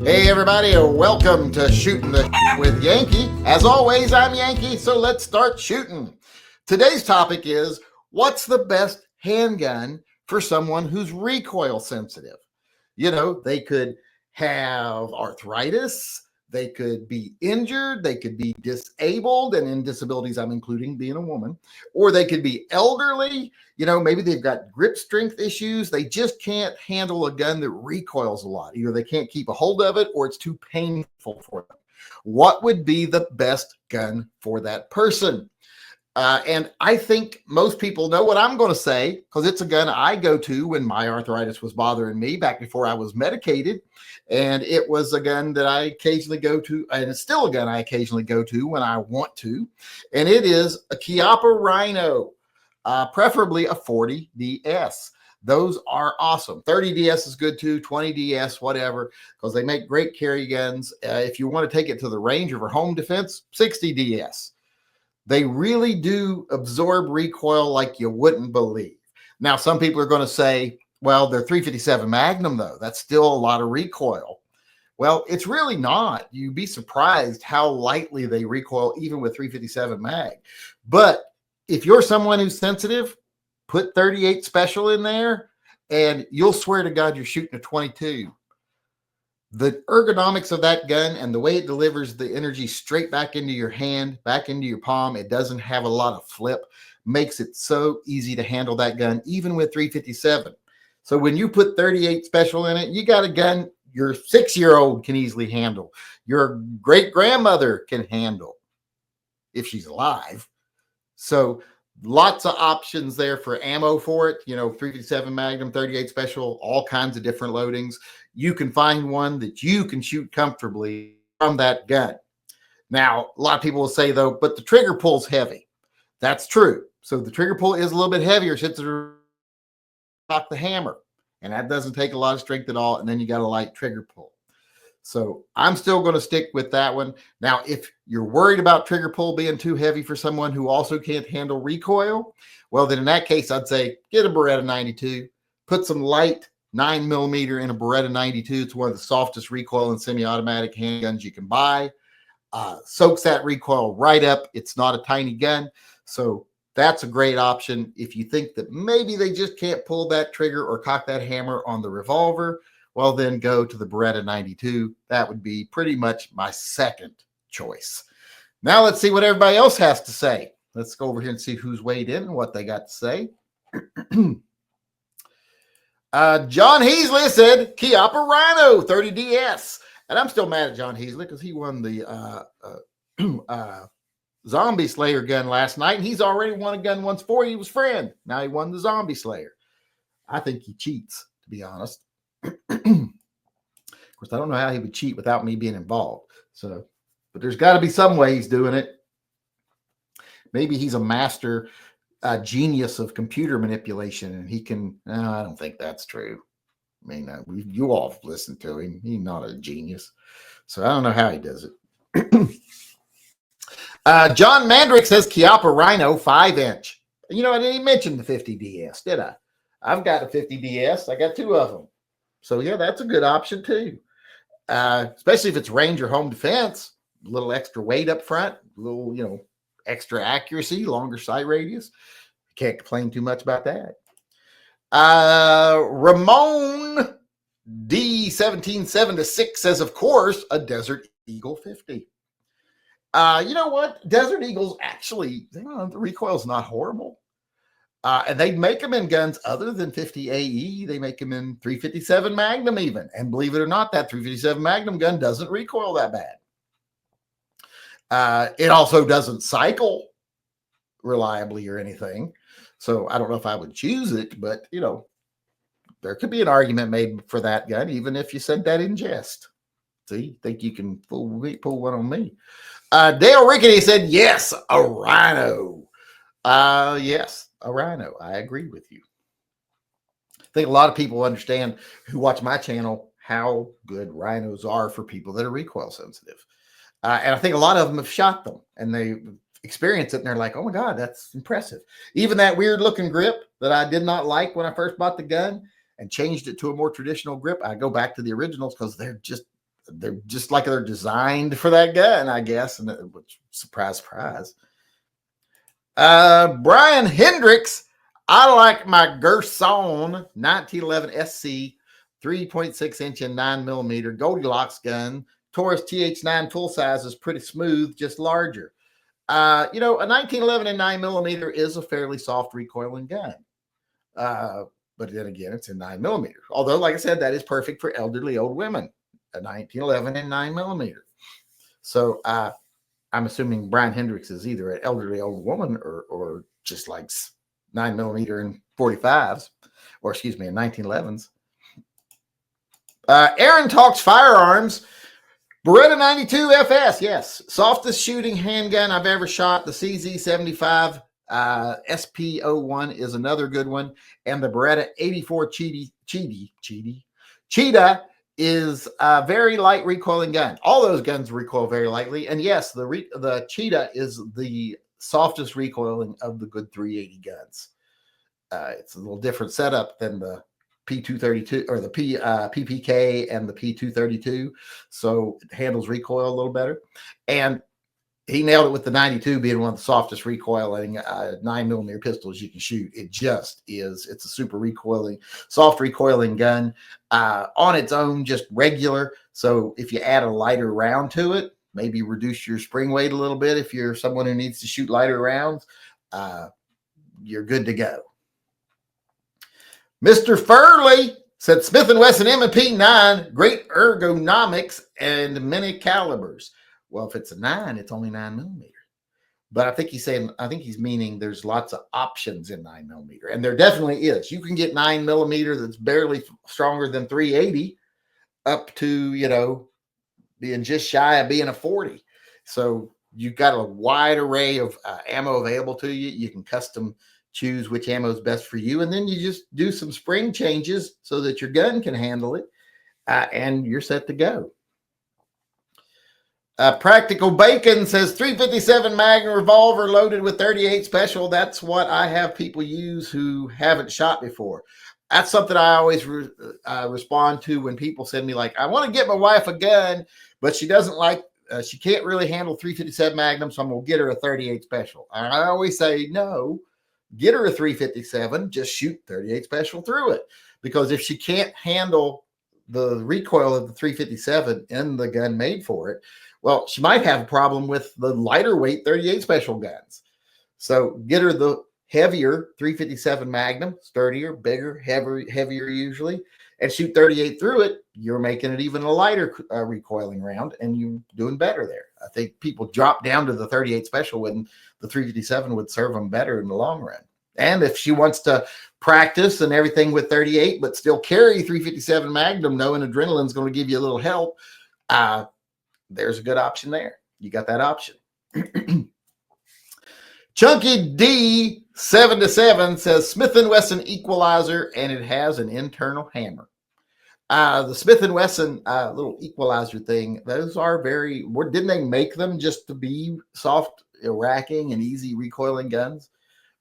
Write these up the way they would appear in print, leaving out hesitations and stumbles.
Hey everybody, welcome to Shooting the with Yankee. As always, I'm Yankee, so let's start shooting. Today's topic is, what's the best handgun for someone who's recoil sensitive? You know, they could have arthritis, they could be injured, they could be disabled, and in disabilities, I'm including being a woman, or they could be elderly. You know, maybe they've got grip strength issues. They just can't handle a gun that recoils a lot. Either they can't keep a hold of it or it's too painful for them. What would be the best gun for that person? And I think most people know what I'm going to say because it's a gun I go to when my arthritis was bothering me back before I was medicated. And it was a gun that I occasionally go to, and it's still a gun I occasionally go to when I want to. And it is a Chiappa Rhino, preferably a 40 DS. Those are awesome. 30 DS is good too, 20 DS, whatever, because they make great carry guns. If you want to take it to the range or for home defense, 60 DS. They really do absorb recoil like you wouldn't believe. Now, some people are going to say, well, they're 357 Magnum, though. That's still a lot of recoil. Well, it's really not. You'd be surprised how lightly they recoil, even with 357 mag. But if you're someone who's sensitive, put 38 special in there, and you'll swear to God you're shooting a 22. The ergonomics of that gun and the way it delivers the energy straight back into your hand, back into your palm, it doesn't have a lot of flip, makes it so easy to handle that gun, even with 357. So when you put 38 special in it, you got a gun your 6-year-old can easily handle. Your great-grandmother can handle if she's alive. So lots of options there for ammo for it. You know, 357 Magnum, 38 special, all kinds of different loadings. You can find one that you can shoot comfortably from that gun. Now, a lot of people will say, though, but the trigger pull's heavy. That's true. So the trigger pull is a little bit heavier since it's cock the hammer, and that doesn't take a lot of strength at all. And then you got a light trigger pull. So I'm still going to stick with that one. Now, if you're worried about trigger pull being too heavy for someone who also can't handle recoil, well, then in that case, I'd say get a Beretta 92, put some light 9mm in a Beretta 92. It's one of the softest recoil and semi-automatic handguns you can buy. Soaks that recoil right up. It's not a tiny gun. So that's a great option. If you think that maybe they just can't pull that trigger or cock that hammer on the revolver, well, then go to the Beretta 92. That would be pretty much my second choice. Now let's see what everybody else has to say. Let's go over here and see who's weighed in and what they got to say. John Heasley said Chiappa Rhino 30DS. And I'm still mad at John Heasley because he won the Zombie Slayer gun last night. And he's already won a gun once before. He was friend. Now he won the Zombie Slayer. I think he cheats, to be honest. Of course, I don't know how he would cheat without me being involved. So, but there's got to be some way he's doing it. Maybe he's a master genius of computer manipulation, and he can. I don't think that's true. I mean, you all have listened to him. He's not a genius, so I don't know how he does it. John Mandrick says Chiappa Rhino 5-inch. You know, I didn't even mention the 50 DS, did I? I've got a 50 DS. I got 2 of them. So, yeah, that's a good option, too. Especially if it's range or home defense. A little extra weight up front. A little, you know, extra accuracy, longer sight radius. Can't complain too much about that. Ramon D177-6 says, of course, a Desert Eagle 50. You know what? Desert Eagles actually, the recoil's not horrible. And they make them in guns other than 50 AE. They make them in 357 Magnum even. And believe it or not, that 357 Magnum gun doesn't recoil that bad. It also doesn't cycle reliably or anything. So I don't know if I would choose it, but, you know, there could be an argument made for that gun, even if you said that in jest. See, think you can pull one on me. Dale Rickety said, yes, a Rhino. Yes, a Rhino. I agree with you. I think a lot of people understand who watch my channel how good Rhinos are for people that are recoil sensitive. And I think a lot of them have shot them and they experience it and they're like, oh my God, that's impressive. Even that weird looking grip that I did not like when I first bought the gun and changed it to a more traditional grip, I go back to the originals because they're just they're just like they're designed for that gun, I guess. And which, surprise, surprise. Brian Hendricks, I like my Gerson 1911 SC 3.6 inch and 9mm Goldilocks gun. Taurus TH9 full size is pretty smooth, just larger. A 1911 and 9mm is a fairly soft recoiling gun. But then again, it's in 9mm. Although, like I said, that is perfect for elderly old women, a 1911 and 9mm. So I'm assuming Brian Hendricks is either an elderly old woman or just like 9mm and 45s, or excuse me, in 1911s. Aaron talks firearms. Beretta 92 FS, yes. Softest shooting handgun I've ever shot. The CZ75 SP01 is another good one. And the Beretta 84 Cheetah is a very light recoiling gun. All those guns recoil very lightly. And yes, the Cheetah is the softest recoiling of the good 380 guns. It's a little different setup than the P232 or the PPK and the P232. So it handles recoil a little better. And he nailed it with the 92 being one of the softest recoiling 9mm pistols you can shoot. It just is. It's a super recoiling, soft recoiling gun on its own, just regular. So if you add a lighter round to it, maybe reduce your spring weight a little bit. If you're someone who needs to shoot lighter rounds, you're good to go. Mr. Furley said Smith & Wesson M&P 9, great ergonomics and many calibers. Well, if it's a 9, it's only 9mm. But I think he's meaning there's lots of options in 9mm. And there definitely is. You can get 9mm that's barely stronger than 380 up to, being just shy of being a 40. So you've got a wide array of ammo available to you. You can custom choose which ammo is best for you. And then you just do some spring changes so that your gun can handle it. And you're set to go. Practical Bacon says 357 Magnum revolver loaded with 38 special. That's what I have people use who haven't shot before. That's something I always respond to when people send me like, I want to get my wife a gun, but she doesn't like, she can't really handle 357 Magnum, so I'm going to get her a 38 special. And I always say, no, get her a 357, just shoot 38 special through it. Because if she can't handle the recoil of the 357 in the gun made for it, well, she might have a problem with the lighter weight 38 special guns. So get her the heavier 357 Magnum, sturdier, bigger, heavier usually, and shoot 38 through it. You're making it even a lighter recoiling round, and you're doing better there. I think people drop down to the 38 special when the 357 would serve them better in the long run. And if she wants to practice and everything with 38, but still carry 357 Magnum, knowing adrenaline's going to give you a little help, there's a good option there. You got that option. Chunky D 7-7 says Smith & Wesson equalizer, and it has an internal hammer. The Smith & Wesson little equalizer thing, those are didn't they make them just to be soft racking and easy recoiling guns?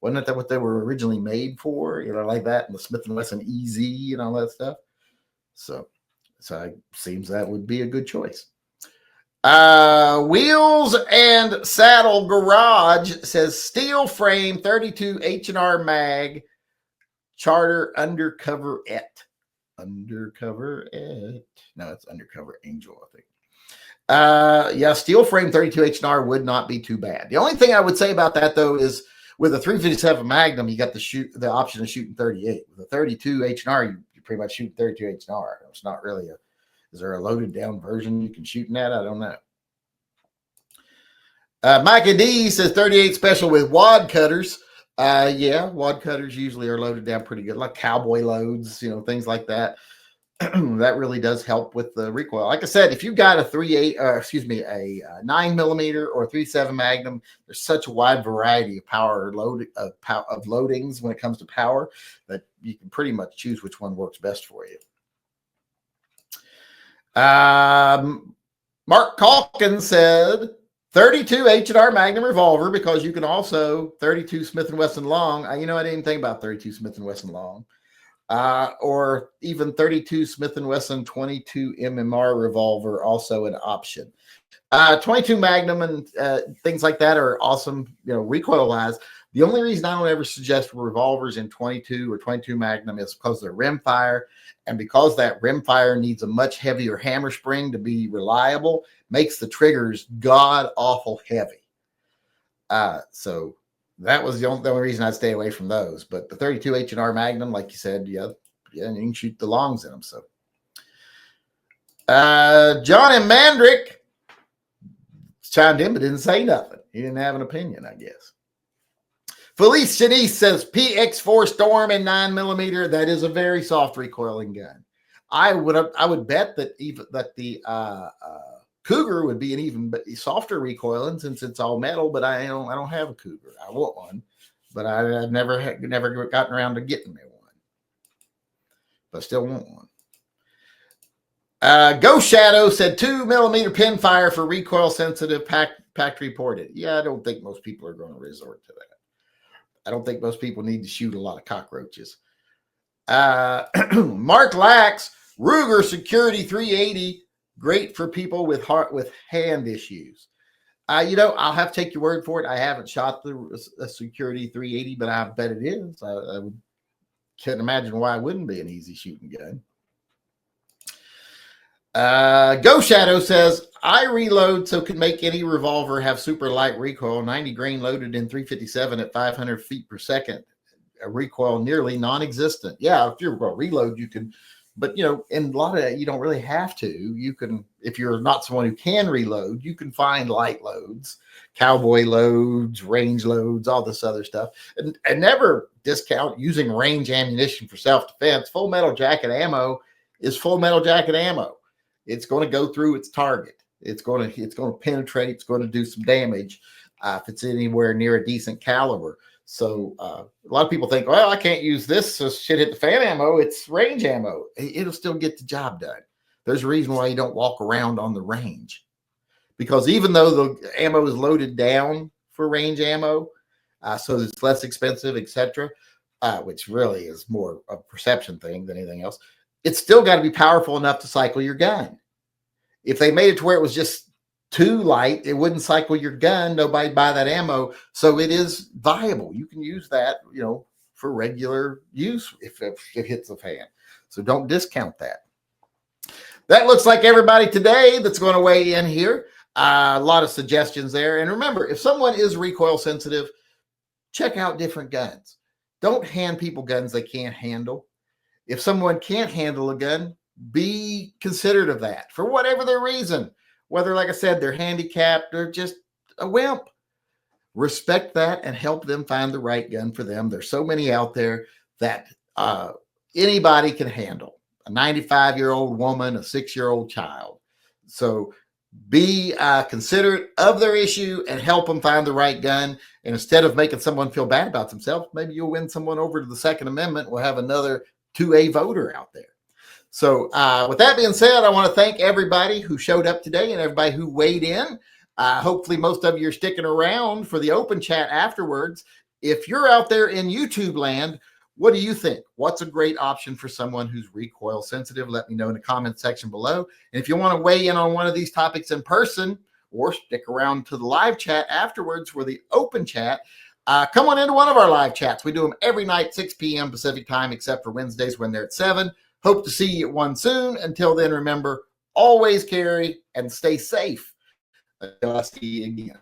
Wasn't that what they were originally made for? Like that, and the Smith & Wesson EZ and all that stuff. So it seems that would be a good choice. Wheels and Saddle Garage says steel frame 32 H&R mag charter undercover no, it's undercover angel, I think. Steel frame 32 H&R would not be too bad. The only thing I would say about that though is with a 357 Magnum, you got the option of shooting 38. With a 32 H&R, you pretty much shoot 32 H&R. It's not really is there a loaded down version you can shoot in that? I don't know. Micah D says 38 special with wad cutters. Wad cutters usually are loaded down pretty good, like cowboy loads, things like that. That really does help with the recoil. Like I said, if you've got a 9mm or 3.7 Magnum, there's such a wide variety of of loadings when it comes to power that you can pretty much choose which one works best for you. Mark Calkins said 32 H&R Magnum revolver because you can also 32 Smith & Wesson long. I didn't even think about 32 Smith & Wesson long. or even 32 Smith & Wesson 22 MMR revolver, also an option. 22 Magnum and things like that are awesome, recoil-wise. The only reason I don't ever suggest revolvers in 22 or 22 Magnum is because they're rimfire, and because that rimfire needs a much heavier hammer spring to be reliable, makes the triggers god-awful heavy. So that was the only reason I'd stay away from those. But the 32 H&R Magnum, like you said, yeah, you can shoot the longs in them. So John and Mandrick chimed in but didn't say nothing. He didn't have an opinion, I guess. Felice Shanice says PX4 Storm and 9mm. That is a very soft recoiling gun. I would bet that the Cougar would be an even softer recoiling since it's all metal. But I don't have a Cougar. I want one, but I've never gotten around to getting me one. But I still want one. Ghost Shadow said 2mm pin fire for recoil sensitive, packed reported. Yeah, I don't think most people are going to resort to that. I don't think most people need to shoot a lot of cockroaches. Mark Lax, Ruger Security 380, great for people with hand issues. I'll have to take your word for it. I haven't shot the Security 380, but I bet it is. I can't imagine why it wouldn't be an easy shooting gun. Go Shadow says, I reload so can make any revolver have super light recoil, 90 grain loaded in 357 at 500 feet per second, a recoil nearly non-existent. Yeah, if you're going to reload, you can, but in a lot of that, you don't really have to. You can, if you're not someone who can reload, you can find light loads, cowboy loads, range loads, all this other stuff, and never discount using range ammunition for self-defense. Full metal jacket ammo is full metal jacket ammo. It's going to go through its target. It's going to penetrate. It's going to do some damage if it's anywhere near a decent caliber. So a lot of people think, well, I can't use this. So shit hit the fan ammo. It's range ammo. It'll still get the job done. There's a reason why you don't walk around on the range, because even though the ammo is loaded down for range ammo, so it's less expensive, etc., which really is more a perception thing than anything else. It's still got to be powerful enough to cycle your gun. If they made it to where it was just too light, it wouldn't cycle your gun. Nobody'd buy that ammo. So it is viable. You can use that, for regular use if it hits the fan. So don't discount that. That looks like everybody today that's going to weigh in here. A lot of suggestions there. And remember, if someone is recoil sensitive, check out different guns. Don't hand people guns they can't handle. If someone can't handle a gun, be considerate of that for whatever their reason. Whether, like I said, they're handicapped or just a wimp. Respect that and help them find the right gun for them. There's so many out there that anybody can handle. A 95-year-old woman, a 6-year-old child. So be considerate of their issue and help them find the right gun. And instead of making someone feel bad about themselves, maybe you'll win someone over to the Second Amendment. We'll have another 2A voter out there. So with that being said, I want to thank everybody who showed up today and everybody who weighed in. Hopefully most of you are sticking around for the open chat afterwards. If you're out there in YouTube land, what do you think? What's a great option for someone who's recoil sensitive? Let me know in the comment section below. And if you want to weigh in on one of these topics in person or stick around to the live chat afterwards for the open chat, come on into one of our live chats. We do them every night, 6 p.m. Pacific time, except for Wednesdays when they're at 7. Hope to see you at one soon. Until then, remember, always carry and stay safe. Until I see you again.